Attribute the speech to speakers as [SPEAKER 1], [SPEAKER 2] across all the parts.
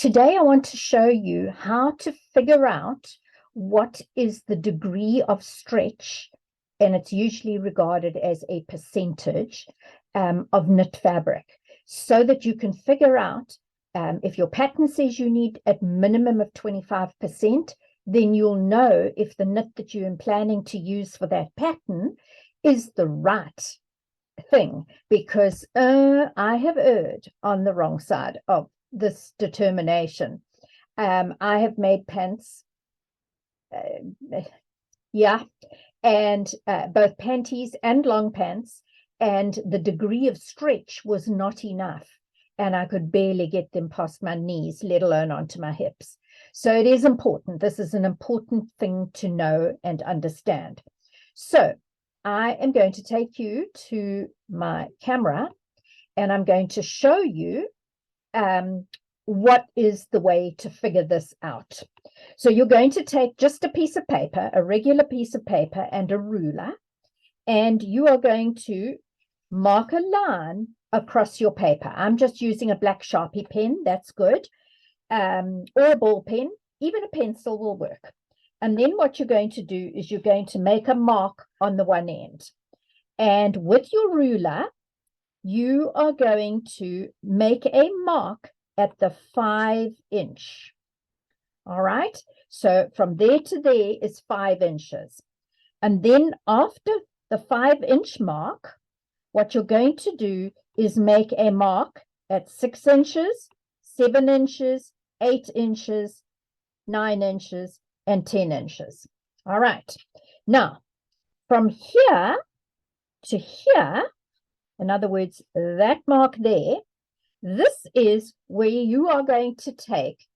[SPEAKER 1] Today, I want to show you how to figure out what is the degree of stretch, and it's usually regarded as a percentage of knit fabric, so that you can figure out if your pattern says you need a minimum of 25%, then you'll know if the knit that you're planning to use for that pattern is the right thing, because I have erred on the wrong side of this determination. I have made pants, and both panties and long pants, and the degree of stretch was not enough, and I could barely get them past my knees, let alone onto my hips. So it is important. This is an important thing to know and understand. So I am going to take you to my camera, and I'm going to show you what is the way to figure this out. So you're going to take just a piece of paper, a regular piece of paper, and a ruler, and you are going to mark a line across your paper. I'm just using a black Sharpie pen. That's good. Or a ball pen. Even a pencil will work. And then what you're going to do is you're going to make a mark on the one end. And with your ruler, you are going to make a mark at the 5-inch. All right. So from there to there is 5 inches. And then after the 5-inch mark, what you're going to do is make a mark at 6 inches, 7 inches, 8 inches, 9 inches, and 10 inches. All right. Now, from here to here, in other words, that mark there, this is where you are going to take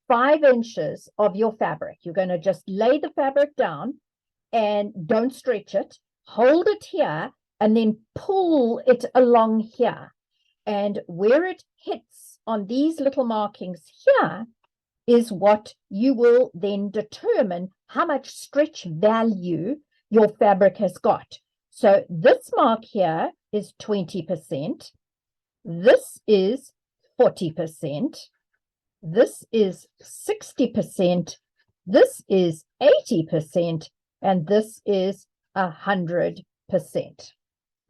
[SPEAKER 1] 5 inches of your fabric. You're going to just lay the fabric down and don't stretch it. Hold it here and then pull it along here. And where it hits on these little markings here is what you will then determine how much stretch value your fabric has got. So this mark here is 20%. This is 40%. This is 60%. This is 80%. And this is 100%.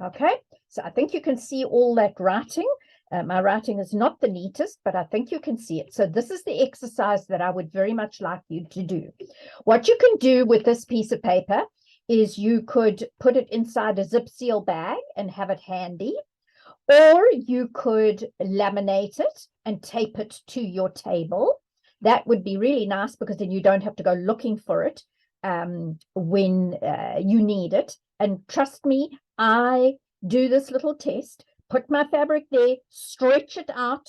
[SPEAKER 1] Okay, so I think you can see all that writing. My writing is not the neatest, but I think you can see it. So this is the exercise that I would very much like you to do. What you can do with this piece of paper is you could put it inside a zip seal bag and have it handy, or you could laminate it and tape it to your table. That would be really nice, because then you don't have to go looking for it when you need it. And trust me, I do this little test, put my fabric there, stretch it out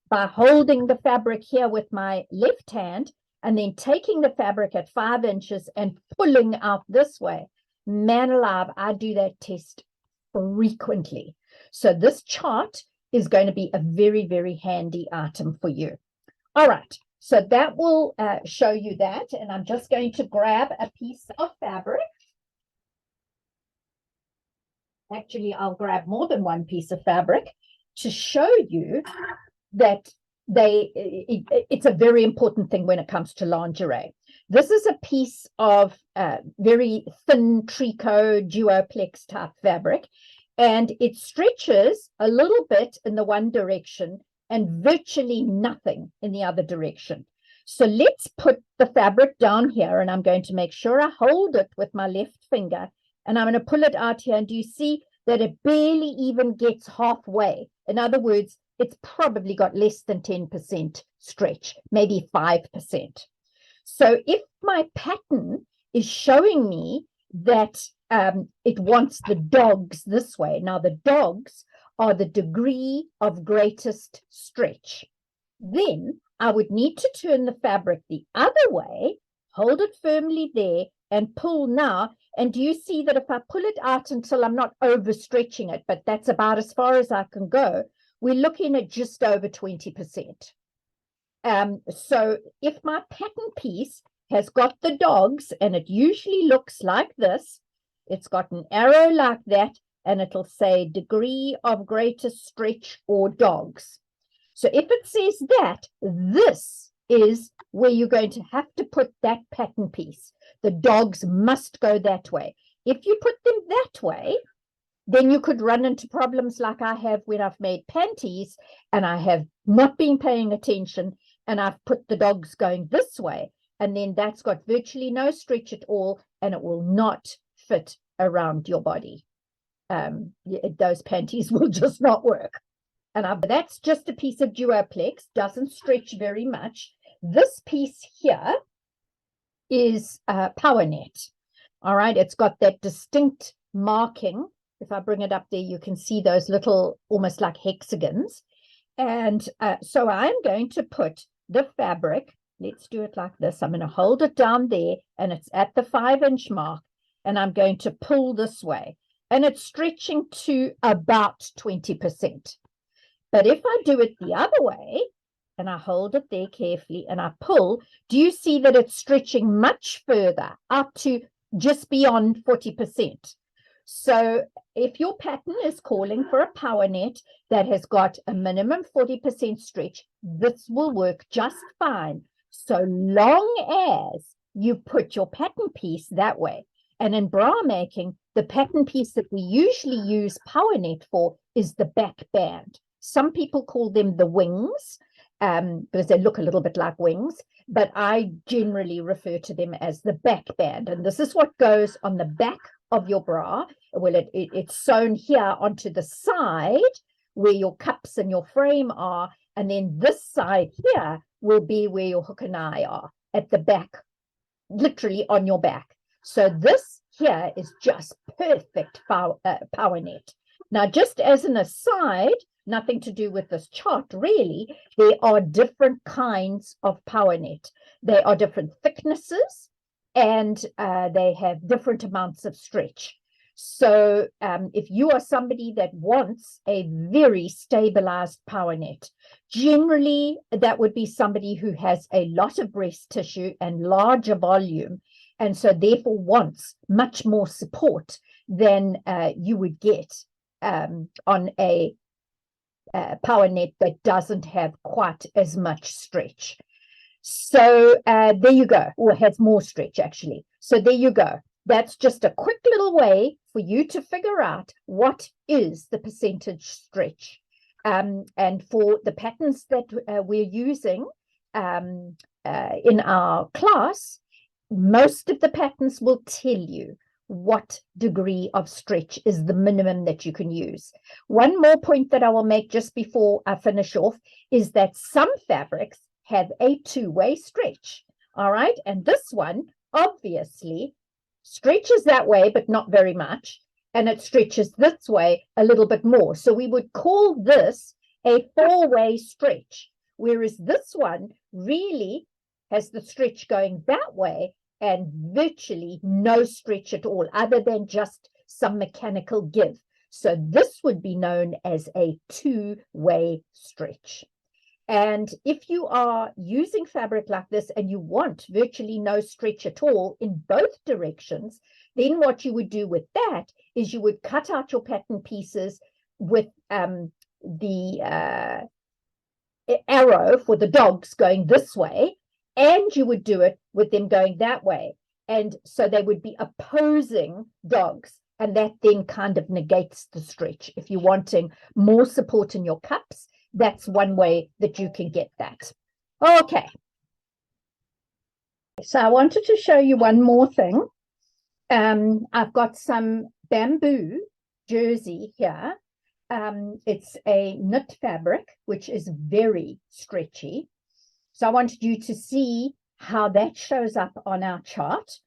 [SPEAKER 1] by holding the fabric here with my left hand, and then taking the fabric at 5 inches and pulling out this way. Man alive, I do that test frequently. So this chart is going to be a very, very handy item for you. All right, so that will show you that. And I'm just going to grab a piece of fabric. Actually, I'll grab more than one piece of fabric to show you that it's a very important thing when it comes to lingerie. This is a piece of very thin tricot duoplex type fabric, and it stretches a little bit in the one direction and virtually nothing in the other direction. So let's put the fabric down here, and I'm going to make sure I hold it with my left finger, and I'm going to pull it out here. And do you see that it barely even gets halfway? In other words, it's probably got less than 10% stretch, maybe 5%. So if my pattern is showing me that it wants the dogs this way, now the dogs are the degree of greatest stretch, then I would need to turn the fabric the other way, hold it firmly there, and pull now. And do you see that if I pull it out until I'm not overstretching it, but that's about as far as I can go, we're looking at just over 20%. So if my pattern piece has got the dogs, and it usually looks like this, it's got an arrow like that, and it'll say degree of greatest stretch or dogs. So if it says that, this is where you're going to have to put that pattern piece. The dogs must go that way. If you put them that way, then you could run into problems like I have when I've made panties and I have not been paying attention and I've put the dogs going this way. And then that's got virtually no stretch at all and it will not fit around your body. Those panties will just not work. And that's just a piece of duoplex, doesn't stretch very much. This piece here is power net. All right, it's got that distinct marking. If I bring it up there, you can see those little, almost like hexagons. And so I'm going to put the fabric, let's do it like this. I'm going to hold it down there and it's at the 5-inch mark and I'm going to pull this way. And it's stretching to about 20%. But if I do it the other way, and I hold it there carefully and I pull, do you see that it's stretching much further up to just beyond 40%? So if your pattern is calling for a power net that has got a minimum 40% stretch, this will work just fine, so long as you put your pattern piece that way. And in bra making, the pattern piece that we usually use power net for is the back band. Some people call them the wings because they look a little bit like wings, but I generally refer to them as the back band. And this is what goes on the back of your bra. Well, it's sewn here onto the side where your cups and your frame are. And then this side here will be where your hook and eye are at the back, literally on your back. So this here is just perfect power net. Now, just as an aside, nothing to do with this chart really, there are different kinds of power net. They are different thicknesses and they have different amounts of stretch. So if you are somebody that wants a very stabilized power net, generally that would be somebody who has a lot of breast tissue and larger volume, and so therefore wants much more support than you would get on a power net that doesn't have quite as much stretch. So there you go, or has more stretch actually. So there you go. That's just a quick little way for you to figure out what is the percentage stretch. And for the patterns that we're using in our class, most of the patterns will tell you what degree of stretch is the minimum that you can use. One more point that I will make just before I finish off is that some fabrics have a two-way stretch. All right, and this one obviously stretches that way, but not very much, and it stretches this way a little bit more. So we would call this a four-way stretch, whereas this one really has the stretch going that way and virtually no stretch at all, other than just some mechanical give. So this would be known as a two-way stretch. And if you are using fabric like this and you want virtually no stretch at all in both directions, then what you would do with that is you would cut out your pattern pieces with the arrow for the dogs going this way, and you would do it with them going that way. And so they would be opposing dogs, and that then kind of negates the stretch. If you're wanting more support in your cups, that's one way that you can get that. Okay. So I wanted to show you one more thing. I've got some bamboo jersey here. It's a knit fabric, which is very stretchy. So I wanted you to see how that shows up on our chart.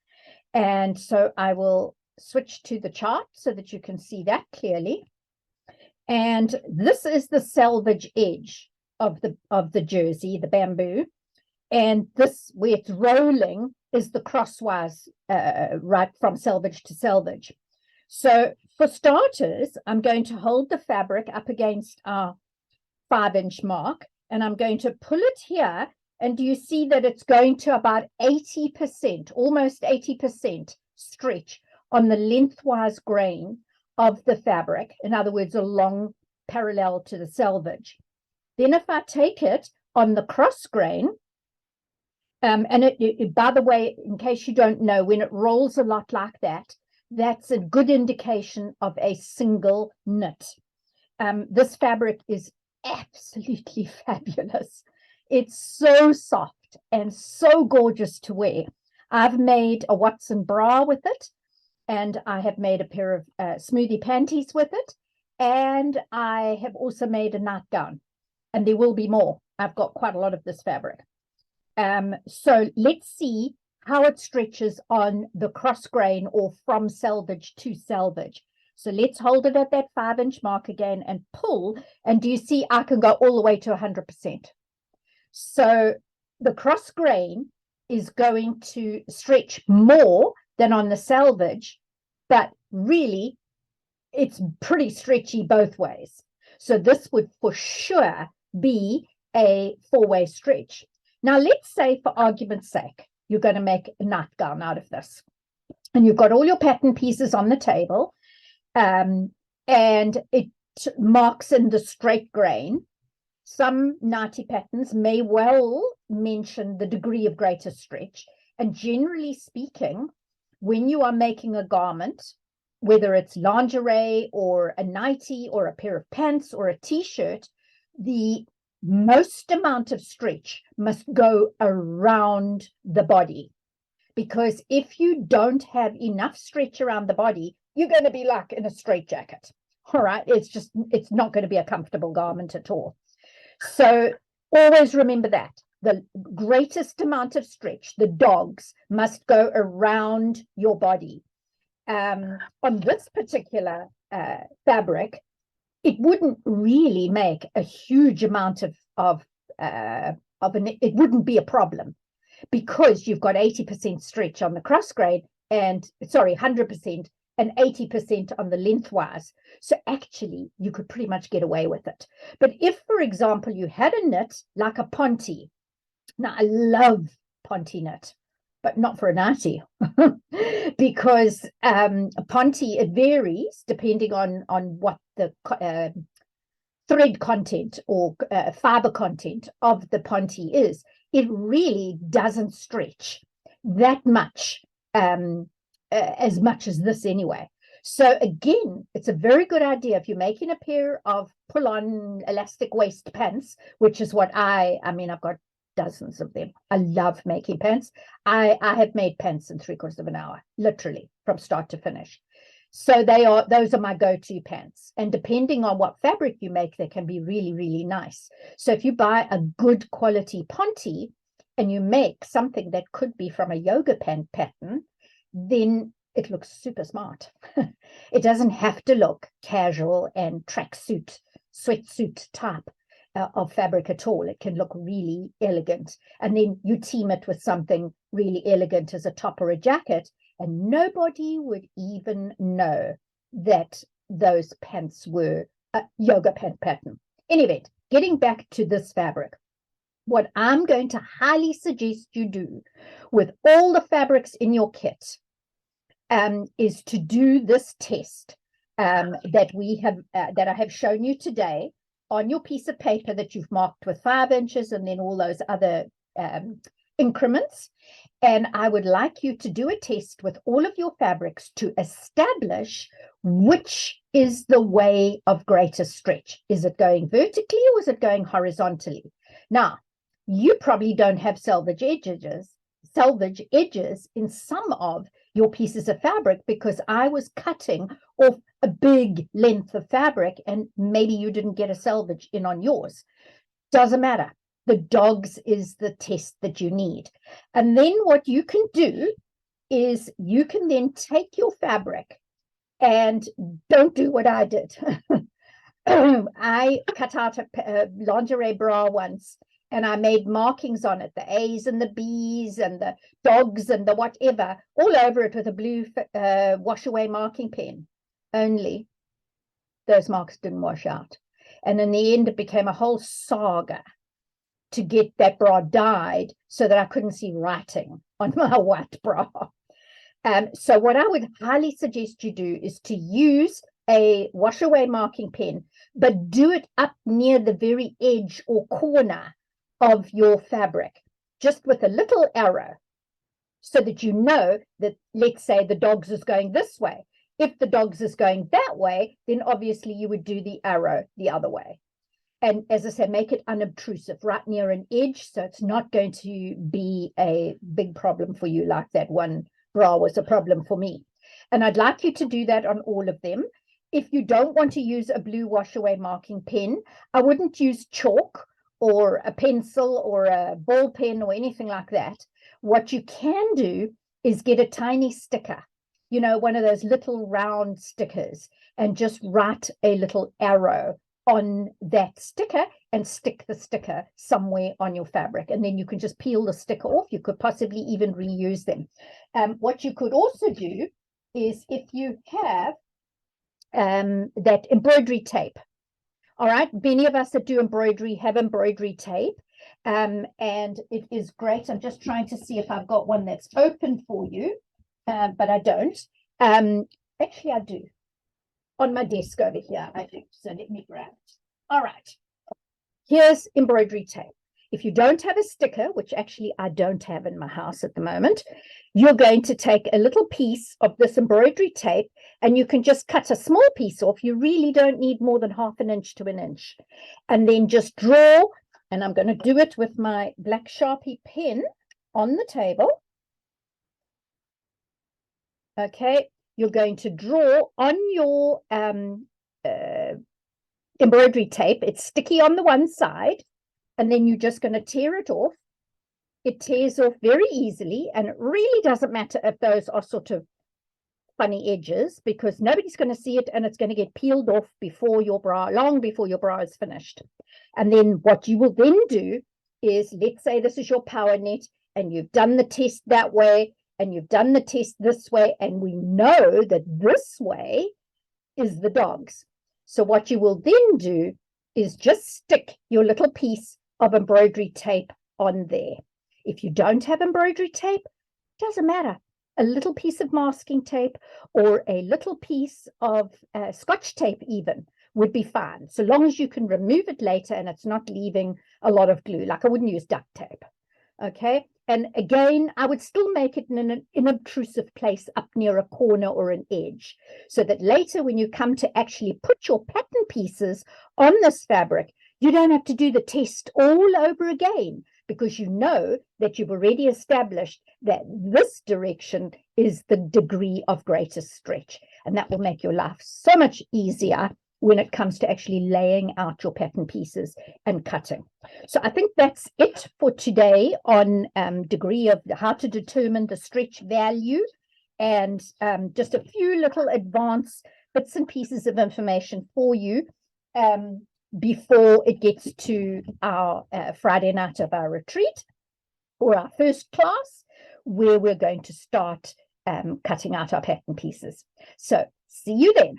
[SPEAKER 1] And so I will switch to the chart so that you can see that clearly. And this is the selvage edge of the jersey, the bamboo. And this, where it's rolling, is the crosswise right from selvage to selvage. So for starters, I'm going to hold the fabric up against our 5-inch mark, and I'm going to pull it here. And do you see that it's going to about 80%, almost 80% stretch on the lengthwise grain of the fabric? In other words, along parallel to the selvage. Then if I take it on the cross grain, and by the way, in case you don't know, when it rolls a lot like that, that's a good indication of a single knit. This fabric is absolutely fabulous. It's so soft and so gorgeous to wear. I've made a Watson bra with it, and I have made a pair of smoothie panties with it, and I have also made a nightgown, and there will be more. I've got quite a lot of this fabric. So let's see how it stretches on the cross grain or from selvage to selvage. So let's hold it at that 5-inch mark again and pull. And do you see I can go all the way to 100%? So the cross grain is going to stretch more than on the selvage, but really it's pretty stretchy both ways. So this would for sure be a 4-way stretch. Now, let's say, for argument's sake, you're going to make a nightgown out of this. And you've got all your pattern pieces on the table, and it marks in the straight grain. Some nighty patterns may well mention the degree of greater stretch. And generally speaking, when you are making a garment, whether it's lingerie or a nightie or a pair of pants or a t-shirt, the most amount of stretch must go around the body, because if you don't have enough stretch around the body, you're going to be like in a straitjacket. All right, it's not going to be a comfortable garment at all. So always remember that the greatest amount of stretch, the dogs, must go around your body. On this particular fabric, it wouldn't really make a huge amount it wouldn't be a problem, because you've got 80% stretch on the cross grain and 100% and 80% on the lengthwise. So actually you could pretty much get away with it. But if, for example, you had a knit like a ponte, now I love ponte knit, but not for a nightie, because ponte, it varies depending on what the thread content or fiber content of the ponte is. It really doesn't stretch that much, as much as this anyway. So again, it's a very good idea if you're making a pair of pull-on elastic waist pants, which is what I've got dozens of them. I love making pants. I have made pants in 3/4 of an hour, literally from start to finish. So those are my go-to pants. And depending on what fabric you make, they can be really, really nice. So if you buy a good quality ponte and you make something that could be from a yoga pant pattern, then it looks super smart. It doesn't have to look casual and tracksuit, sweatsuit type of fabric at all. It can look really elegant. And then you team it with something really elegant as a top or a jacket, and nobody would even know that those pants were a yoga pant pattern. Anyway, getting back to this fabric, what I'm going to highly suggest you do with all the fabrics in your kit is to do this test that I have shown you today on your piece of paper that you've marked with 5 inches and then all those other increments. And I would like you to do a test with all of your fabrics to establish which is the way of greater stretch. Is it going vertically or is it going horizontally? Now, you probably don't have selvage edges in some of your pieces of fabric, because I was cutting off a big length of fabric and maybe you didn't get a selvage in on yours. Doesn't matter. The dogs is the test that you need. And then what you can do is you can then take your fabric, and don't do what I did. I cut out a lingerie bra once, and I made markings on it, the A's and the B's and the dogs and the whatever, all over it with a blue wash away marking pen. Only those marks didn't wash out. And in the end, it became a whole saga to get that bra dyed so that I couldn't see writing on my white bra. So what I would highly suggest you do is to use a wash away marking pen, but do it up near the very edge or corner of your fabric, just with a little arrow, so that you know that, let's say the dogs is going this way. If the dogs is going that way, then obviously you would do the arrow the other way. And as I said, make it unobtrusive, right near an edge, so it's not going to be a big problem for you like that one bra was a problem for me. And I'd like you to do that on all of them. If you don't want to use a blue wash away marking pen, I wouldn't use chalk or a pencil or a ball pen or anything like that. What you can do is get a tiny sticker, you know, one of those little round stickers, and just write a little arrow on that sticker and stick the sticker somewhere on your fabric, and then you can just peel the sticker off. You could possibly even reuse them. What you could also do is, if you have that embroidery tape, all right, many of us that do embroidery have embroidery tape, and it is great. I'm just trying to see if I've got one that's open for you, but I don't. Actually, I do. On my desk over here, I do. So let me grab it. All right. Here's embroidery tape. If you don't have a sticker, which actually I don't have in my house at the moment, you're going to take a little piece of this embroidery tape, and you can just cut a small piece off. You really don't need more than 1/2 inch to 1 inch. And then just draw, and I'm going to do it with my black Sharpie pen on the table. Okay, you're going to draw on your embroidery tape. It's sticky on the one side, and then you're just going to tear it off. It tears off very easily, and it really doesn't matter if those are sort of funny edges, because nobody's going to see it, and it's going to get peeled off before your bra, long before your bra is finished. And then what you will then do is, let's say this is your power net, and you've done the test that way, and you've done the test this way, and we know that this way is the dogs. So what you will then do is just stick your little piece of embroidery tape on there. If you don't have embroidery tape, doesn't matter. A little piece of masking tape or a little piece of Scotch tape even would be fine, so long as you can remove it later and it's not leaving a lot of glue. Like, I wouldn't use duct tape. Okay, and again, I would still make it in an inobtrusive place up near a corner or an edge, so that later when you come to actually put your pattern pieces on this fabric, you don't have to do the test all over again, because you know that you've already established that this direction is the degree of greatest stretch. And that will make your life so much easier when it comes to actually laying out your pattern pieces and cutting. So I think that's it for today on degree of how to determine the stretch value, and just a few little advanced bits and pieces of information for you before it gets to our Friday night of our retreat, or our first class, where we're going to start cutting out our pattern pieces. So see you then.